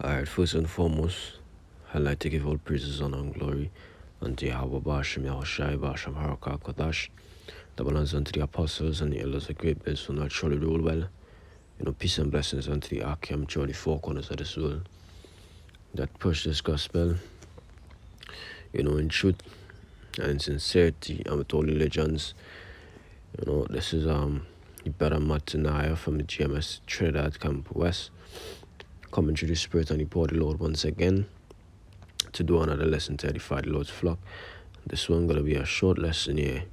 Alright, first and foremost, I'd like to give all praises, honor, and glory unto Yahweh Bashem, Yahushai, Bashem, Harakah, Kodash, double honors unto the apostles and the elders of great bills who not surely rule well. Peace and blessings unto the Akim, to the four corners of this world that push this gospel, in truth and in sincerity and with all religions. This is the Brother Matanaya from the GMS Trinidad Camp West, coming through the Spirit and the power of the Lord once again to do another lesson to edify the Lord's flock. This one gonna be a short lesson here,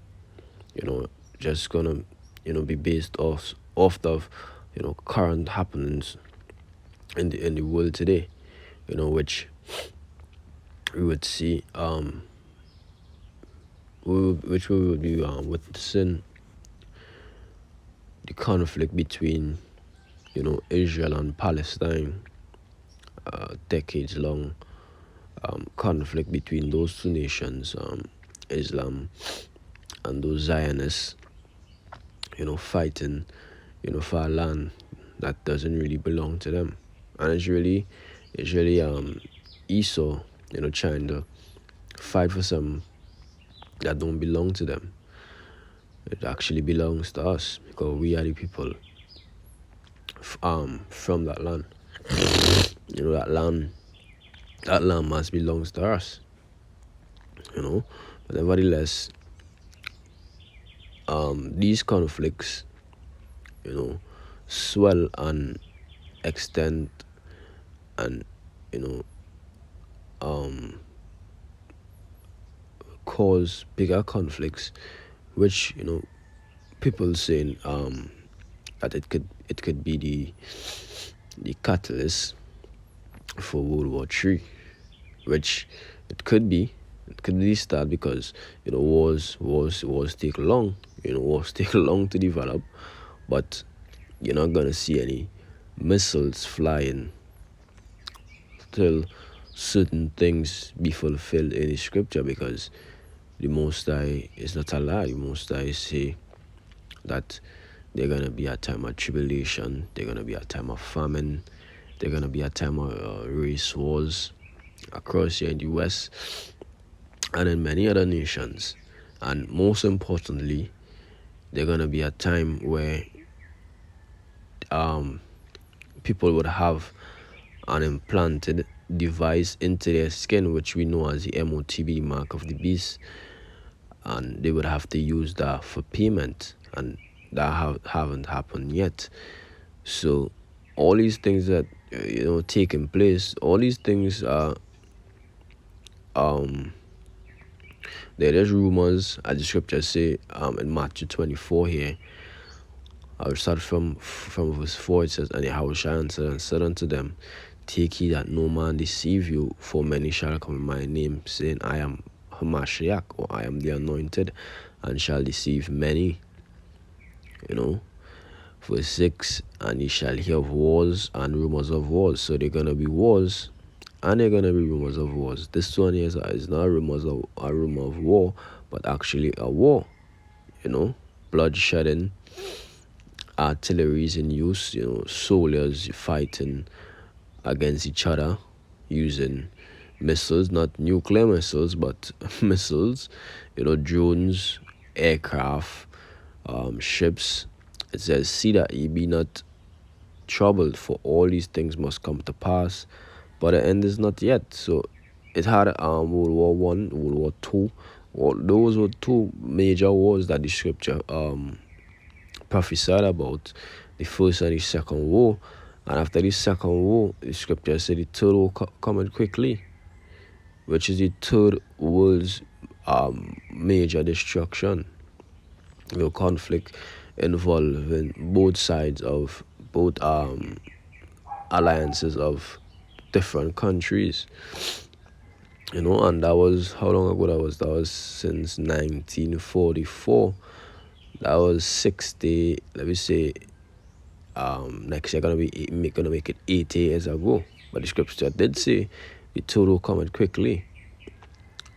just gonna be based off of current happenings in the world today, which we would see which we would be witnessing the conflict between Israel and Palestine, decades long conflict between those two nations, Islam and those Zionists, fighting, for a land that doesn't really belong to them. And it's really Esau, trying to fight for some that don't belong to them. It actually belongs to us because we are the people from that land. That land must belongs to us. But nevertheless, these conflicts, swell and extend and cause bigger conflicts, which people saying that it could be the catalyst for World War III, which it could be. It could be start because wars take long. Wars take long to develop, but you're not gonna see any missiles flying till certain things be fulfilled in the scripture, because the Most High is not a lie. The Most High say that they're gonna be a time of tribulation, they're gonna be a time of famine, they're gonna be a time of race wars across here in the West and in many other nations. And most importantly, they're gonna be a time where people would have an implanted device into their skin, which we know as the MOTB, mark of the beast, and they would have to use that for payment, and that haven't happened yet. So all these things that taking place, all these things are there's rumors, as the scriptures say in Matthew 24 here. I will start from verse 4. It says, "And Yahushua answered and said unto them, Take heed that no man deceive you, for many shall come in my name, saying, I am Hamashiach, or I am the anointed, and shall deceive many." Verse 6, "And ye shall hear of wars and rumors of wars." So there are gonna be wars, and there are gonna be rumors of wars. This one here is not a rumor of war, but actually a war. Bloodshedding, artillery is in use. Soldiers fighting against each other using missiles, not nuclear missiles, but missiles. Drones, aircraft, ships. It says, "See that ye be not troubled, for all these things must come to pass, but the end is not yet." So it had World War One, World War Two. Those were two major wars that the scripture prophesied about. The first and the second war. And after the second war, the scripture said the third war coming quickly, which is the third world's major destruction. Conflict involving both sides of both alliances of different countries. And that was how long ago that was? That was since 1944. That was 60. Let me say, next year gonna make it 80 years ago. But the scripture did say the third will come quickly.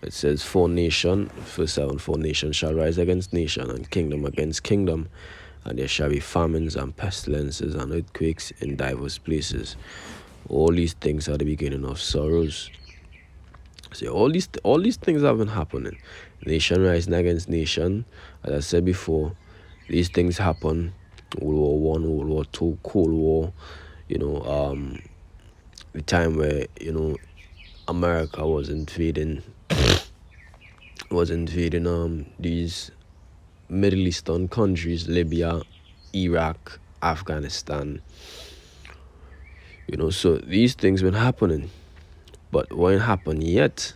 It says, verse 7, "For nation shall rise against nation, and kingdom against kingdom, and there shall be famines and pestilences and earthquakes in diverse places." All these things are the beginning of sorrows. See, all these things have been happening. Nation rising against nation. As I said before, these things happen. World War I, World War II, Cold War. You know, the time where America was invading these Middle Eastern countries, Libya, Iraq, Afghanistan. So these things been happening, but what ain't happened yet?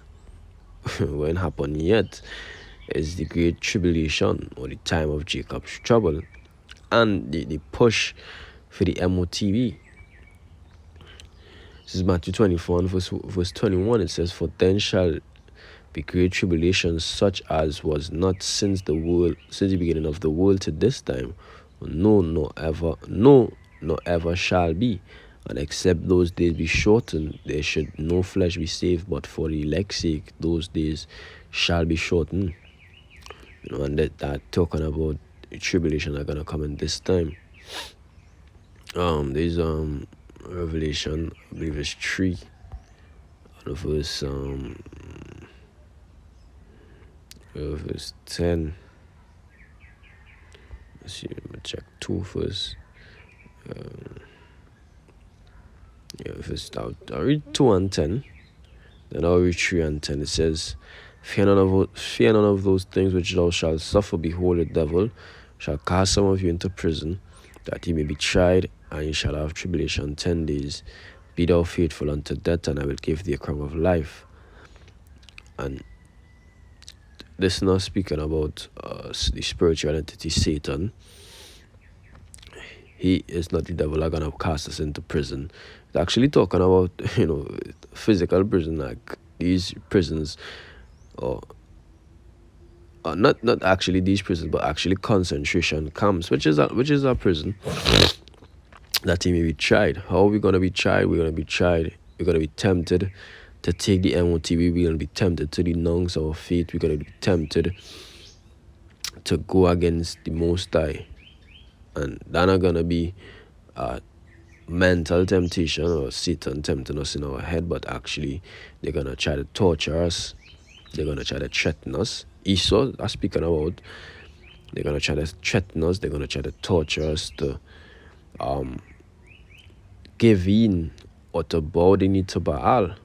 What ain't happened yet is the Great Tribulation, or the time of Jacob's trouble, and the push for the MOTV. This is Matthew 24 and verse 21. It says, "For then shall be great tribulation, such as was not since the beginning of the world to this time, nor ever shall be. And except those days be shortened, there should no flesh be saved, but for the elect's sake those days shall be shortened." And that talking about the tribulation are gonna come in this time. There's Revelation, I believe it's 3, and verse 10. Let's see, let me check 2 first. I'll read 2 and 10, then I'll read 3 and 10. It says, fear none of those things which thou shalt suffer. Behold, the devil shall cast some of you into prison, that ye may be tried, and ye shall have tribulation 10 days. Be thou faithful unto death, and I will give thee a crown of life. And this is not speaking about the spiritual entity Satan. He is not the devil that gonna cast us into prison. It's actually talking about physical prison, like these prisons, or not actually these prisons, but actually concentration camps, which is a prison that he may be tried. How are we gonna be tried? We're gonna be tempted to take the MOTV. We're gonna be tempted to denounce our faith. We're gonna be tempted to go against the Most High, and that not gonna be mental temptation or Satan tempting us in our head, but actually they're gonna try to torture us. They're gonna try to threaten us. Esau, I'm speaking about. They're gonna try to threaten us. They're gonna try to torture us to give in or to bow the knee to Baal.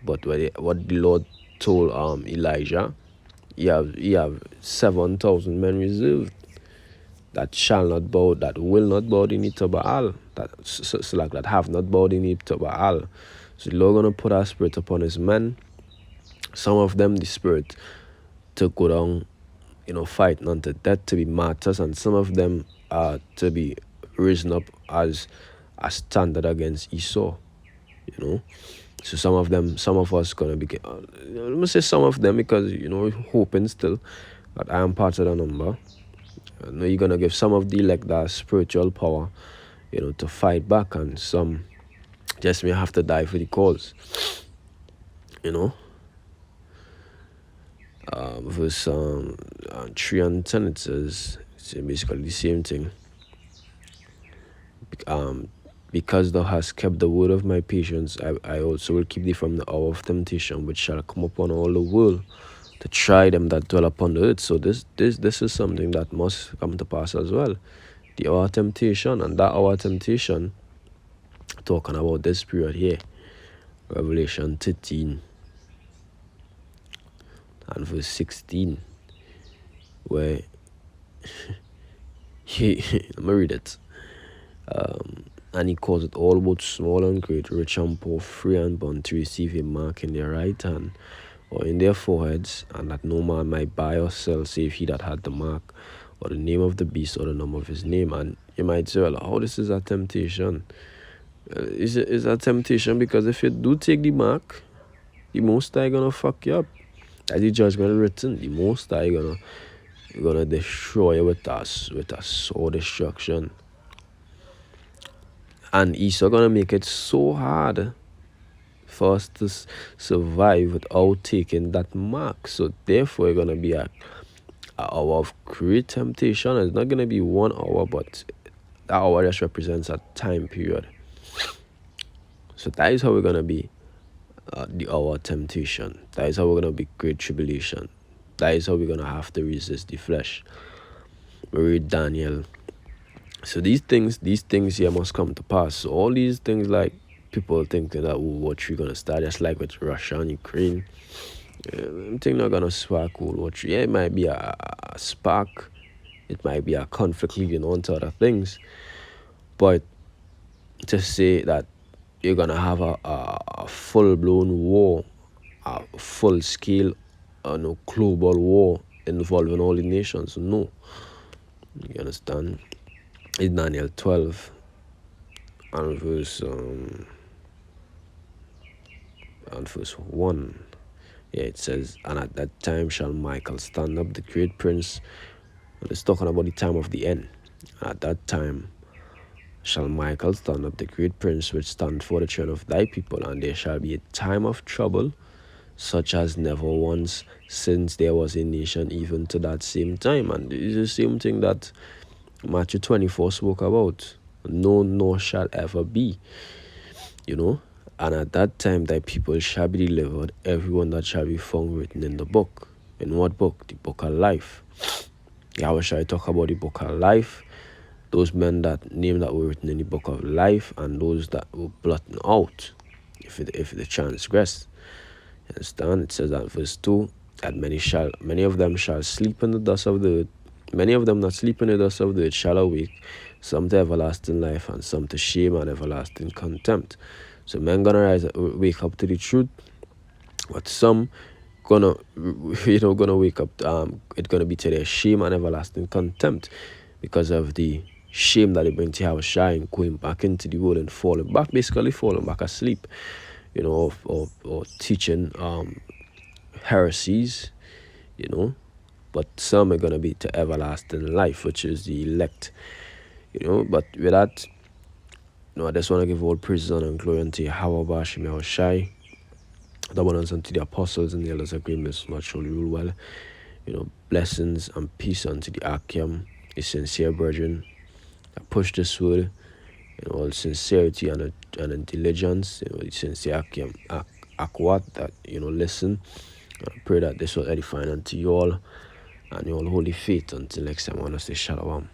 But what the Lord told Elijah, he have 7,000 men reserved that will not bow the knee to Baal, that have not bowed the knee to Baal. So the Lord gonna put our spirit upon his men. Some of them, the spirit to go down, fighting unto death, to be martyrs, and some of them are to be risen up as a standard against Esau. So some of us gonna be. Let me say some of them, because we're hoping still that I am part of the number. I know you're gonna give some of the that spiritual power, to fight back, and some just may have to die for the cause. Verse 3 and 10, it says basically the same thing. Because thou hast kept the word of my patience, I also will keep thee from the hour of temptation, which shall come upon all the world, to try them that dwell upon the earth. So this is something that must come to pass as well. The hour of temptation, and that hour of temptation, talking about this period here, Revelation 13 and verse 16, where let me read it. And he calls it all, both small and great, rich and poor, free and bond, to receive a mark in their right hand or in their foreheads, and that no man might buy or sell save he that had the mark, or the name of the beast, or the number of his name. And you might say, well, how this is a temptation? Is a temptation because if you do take the mark, the Most High gonna fuck you up. As the judgment written, the Most High gonna destroy you with a sword destruction. And Esau gonna make it so hard for us to survive without taking that mark. So therefore, it's gonna be a hour of great temptation. It's not gonna be 1 hour, but that hour just represents a time period. So that is how we're gonna be the hour of temptation. That is how we're gonna be great tribulation. That is how we're gonna have to resist the flesh. We read Daniel. So these things here must come to pass. So all these things, like people thinking that what you're gonna start, just like with Russia and Ukraine. I'm thinking not gonna spark World War III. Yeah, it might be a spark, it might be a conflict leading on to other things. But to say that you're gonna have a full blown war, a full scale, no global war involving all the nations, no. You understand? In Daniel 12 and verse 1. Yeah, it says, and at that time shall Michael stand up, the great prince. And it's talking about the time of the end. At that time shall Michael stand up, the great prince, which stand for the children of thy people, and there shall be a time of trouble, such as never once since there was a nation, even to that same time. And it's the same thing that Matthew 24 spoke about. No, nor shall ever be. And at that time thy people shall be delivered, everyone that shall be found written in the book. In what book? The book of life. Yahweh shall talk about the book of life. Those men that name that were written in the book of life, and those that were blotted out if they transgress. You understand? It says that verse 2, that many of them shall sleep in the dust of the earth. Many of them that sleep in the dust of the earth shall awake, some to everlasting life, and some to shame and everlasting contempt. So men gonna wake up to the truth, but some gonna wake up. It's gonna be to their shame and everlasting contempt, because of the shame that they bring to Yahweh Shai, going back into the world and falling back asleep, or teaching heresies, But some are gonna be to everlasting life, which is the elect, But with that, I just want to give all praises and glory unto Yahweh Bashim Yahweh Shai. The abundance unto the apostles and the elders agreements, not surely rule well. Blessings and peace unto the Akim, the sincere brethren that push this word in all sincerity and diligence, the sincere Akim Akwat that listen. I pray that this will edify unto you all and your holy faith. Until next time, I want to say shalom.